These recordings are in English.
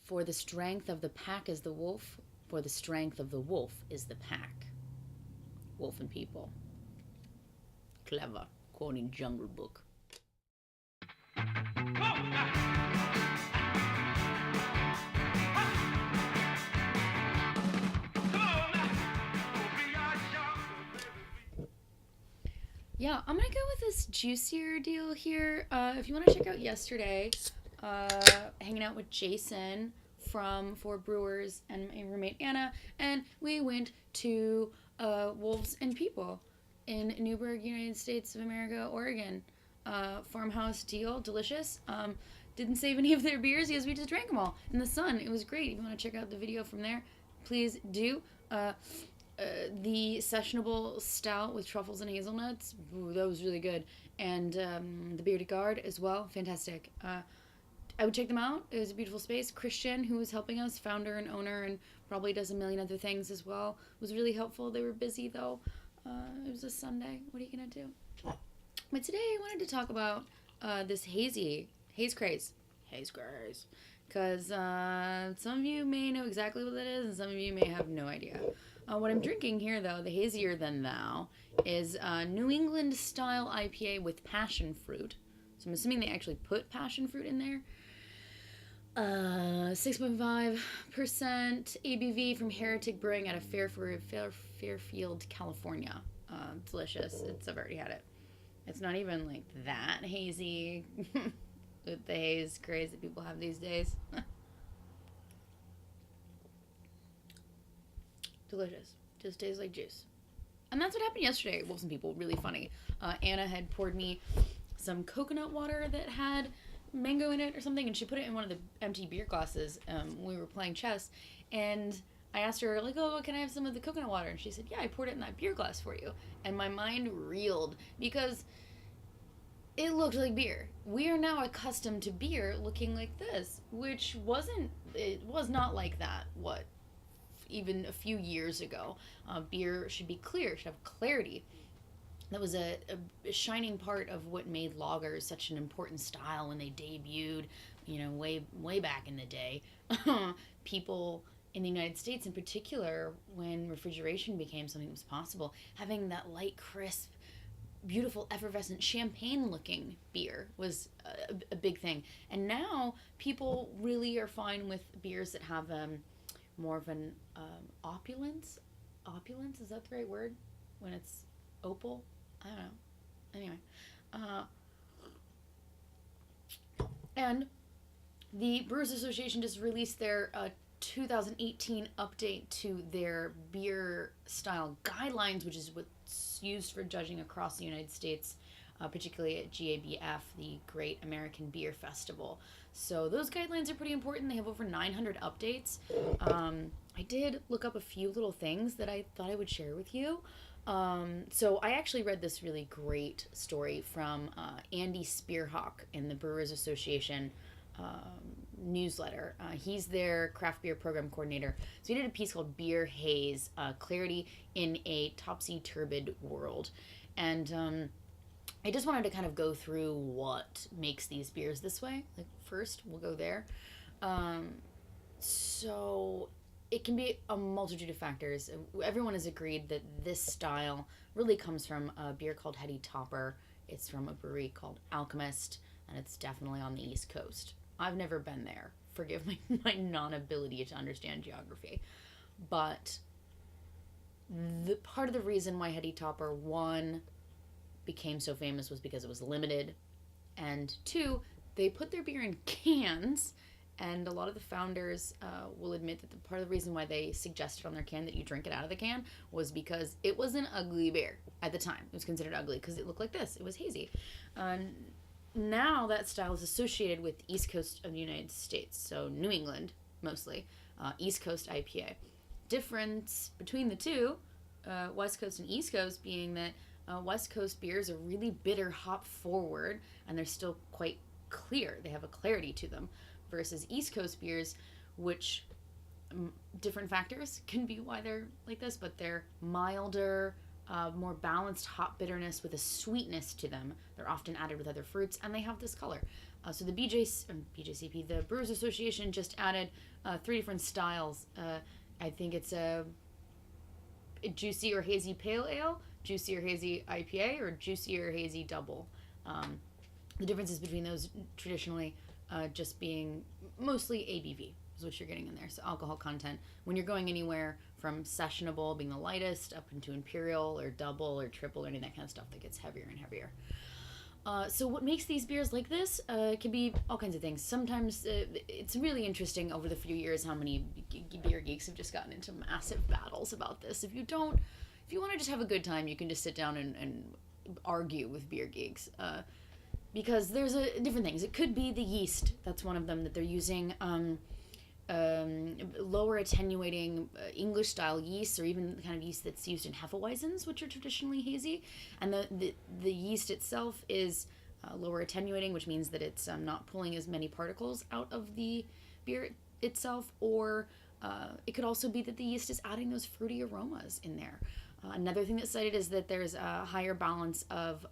For the strength of the pack is the wolf, for the strength of the wolf is the pack. Wolf and people. Clever. Quoting Jungle Book. Yeah, I'm gonna go with this juicier deal here. If you want to check out yesterday, hanging out with Jason from Four Brewers and my roommate Anna, and we went to Wolves and People in Newburgh, United States of America, Oregon. Farmhouse deal, delicious. Didn't save any of their beers because we just drank them all in the sun. It was great. If you want to check out the video from there, please do. The sessionable stout with truffles and hazelnuts, ooh, that was really good. And the bearded guard as well, fantastic. I would check them out. It was a beautiful space. Christian, who was helping us, founder and owner, and probably does a million other things as well, was really helpful. They were busy though. It was a Sunday. What are you gonna do? But today I wanted to talk about this haze craze, because some of you may know exactly what that is, and some of you may have no idea. What I'm drinking here, though, the hazier than thou, is New England style IPA with passion fruit. So I'm assuming they actually put passion fruit in there. 6.5% ABV from Heretic Brewing out of Fairfield, California. Delicious. I've already had it. It's not even like that hazy with the haze craze that people have these days. Delicious. Just tastes like juice. And that's what happened yesterday at Wolves and People. Really funny. Anna had poured me some coconut water that had mango in it or something, and she put it in one of the empty beer glasses when we were playing chess. And I asked her, like, oh, can I have some of the coconut water? And she said, yeah, I poured it in that beer glass for you. And my mind reeled because it looked like beer. We are now accustomed to beer looking like this, which was not like that, even a few years ago. Beer should be clear, should have clarity. That was a shining part of what made lagers such an important style when they debuted, way back in the day. People in the United States in particular, when refrigeration became something that was possible, having that light, crisp, beautiful, effervescent, champagne-looking beer was a big thing. And now people really are fine with beers that have more of an opulence. Opulence, is that the right word? When it's opal? I don't know. Anyway. And the Brewers Association just released their 2018 update to their beer style guidelines, which is what's used for judging across the United States, particularly at GABF, the Great American Beer Festival. So those guidelines are pretty important. They have over 900 updates. I did look up a few little things that I thought I would share with you. So I actually read this really great story from Andy Spearhawk in the Brewers Association newsletter. He's their craft beer program coordinator. So he did a piece called Beer Haze, Clarity in a Topsy-Turbid World. And I just wanted to kind of go through what makes these beers this way. Like, first, we'll go there. So it can be a multitude of factors. Everyone has agreed that this style really comes from a beer called Heady Topper. It's from a brewery called Alchemist, and it's definitely on the East Coast. I've never been there. Forgive my non-ability to understand geography. But the part of the reason why Heady Topper, one, became so famous was because it was limited, and two, they put their beer in cans. And a lot of the founders will admit that the part of the reason why they suggested on their can that you drink it out of the can was because it was an ugly beer at the time. It was considered ugly because it looked like this. It was hazy. Now that style is associated with the East Coast of the United States, so New England mostly, East Coast IPA. Difference between the two, West Coast and East Coast, being that West Coast beers are really bitter, hop forward, and they're still quite clear. They have a clarity to them. Versus East Coast beers, which different factors can be why they're like this, but they're milder, more balanced hop bitterness with a sweetness to them. They're often added with other fruits, and they have this color. So the BJCP, the Brewers Association, just added 3 different styles. I think it's a juicy or hazy pale ale, juicy or hazy IPA, or juicy or hazy double. The differences between those traditionally just being mostly ABV is what you're getting in there. So alcohol content. When you're going anywhere from sessionable being the lightest up into imperial or double or triple or any of that kind of stuff that gets heavier and heavier. So what makes these beers like this can be all kinds of things. Sometimes it's really interesting over the few years how many beer geeks have just gotten into massive battles about this. If you want to just have a good time, you can just sit down and argue with beer geeks. Because there's different things. It could be the yeast. That's one of them that they're using. Lower attenuating English style yeast, or even the kind of yeast that's used in Hefeweizens, which are traditionally hazy. And the yeast itself is lower attenuating, which means that it's not pulling as many particles out of the beer itself. Or it could also be that the yeast is adding those fruity aromas in there. Another thing that's cited is that there's a higher balance of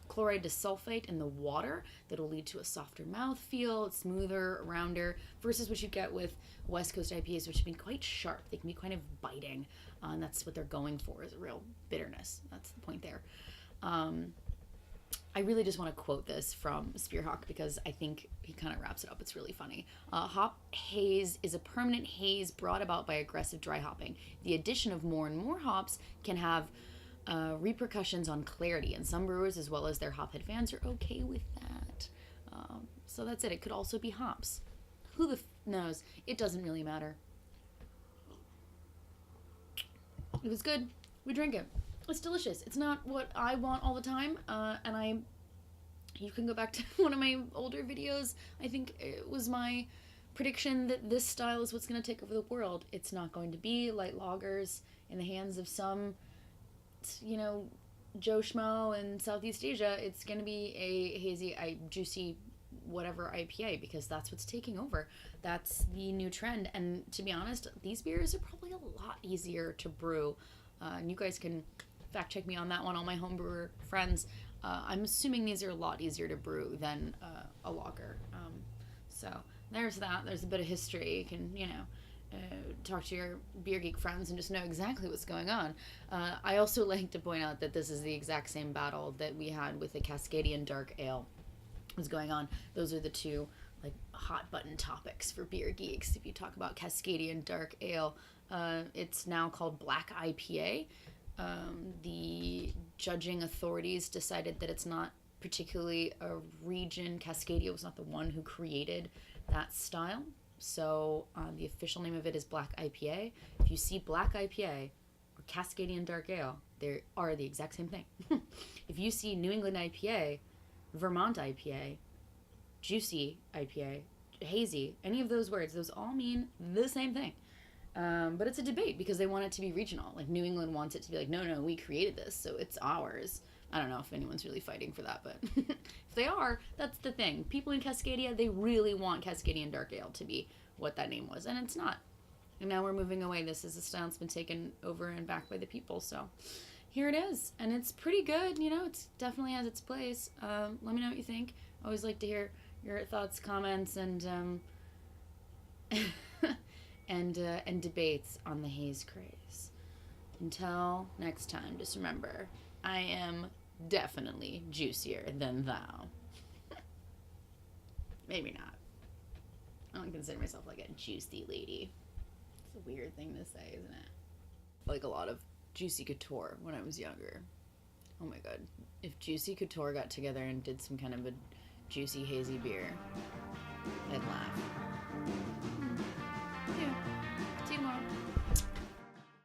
chloride to sulfate in the water that will lead to a softer mouthfeel, smoother, rounder, versus what you get with West Coast IPAs, which can be quite sharp. They can be kind of biting, and that's what they're going for, is a real bitterness. That's the point there. I really just want to quote this from Spearhawk because I think he kind of wraps it up. It's really funny. Hop haze is a permanent haze brought about by aggressive dry hopping. The addition of more and more hops can have repercussions on clarity, and some brewers, as well as their hophead fans, are okay with that. So that's it. It could also be hops. Who the knows? It doesn't really matter. It was good. We drink it. It's delicious. It's not what I want all the time, and you can go back to one of my older videos. I think it was my prediction that this style is what's going to take over the world. It's not going to be light lagers in the hands of some, Joe Schmo in Southeast Asia. It's going to be a hazy, juicy, whatever IPA, because that's what's taking over. That's the new trend, and to be honest, these beers are probably a lot easier to brew, and you guys can fact check me on that one, all my homebrewer friends. I'm assuming these are a lot easier to brew than a lager. So there's that. There's a bit of history. You can, talk to your beer geek friends and just know exactly what's going on. I also like to point out that this is the exact same battle that we had with the Cascadian Dark Ale was going on. Those are the two hot button topics for beer geeks. If you talk about Cascadian Dark Ale, it's now called Black IPA. The judging authorities decided that it's not particularly a region. Cascadia was not the one who created that style. So the official name of it is Black IPA. If you see Black IPA or Cascadian Dark Ale, they are the exact same thing. If you see New England IPA, Vermont IPA, Juicy IPA, Hazy, any of those words, those all mean the same thing. But it's a debate because they want it to be regional. New England wants it to be no, we created this, so it's ours. I don't know if anyone's really fighting for that, but if they are, that's the thing. People in Cascadia, they really want Cascadian Dark Ale to be what that name was, and it's not. And now we're moving away. This is a style that's been taken over and back by the people, so here it is. And it's pretty good, it definitely has its place. Let me know what you think. I always like to hear your thoughts, comments, and and debates on the haze craze. Until next time, just remember, I am definitely juicier than thou. Maybe not. I don't consider myself a juicy lady. It's a weird thing to say, isn't it? A lot of Juicy Couture when I was younger. Oh my god. If Juicy Couture got together and did some kind of a juicy hazy beer, I'd laugh.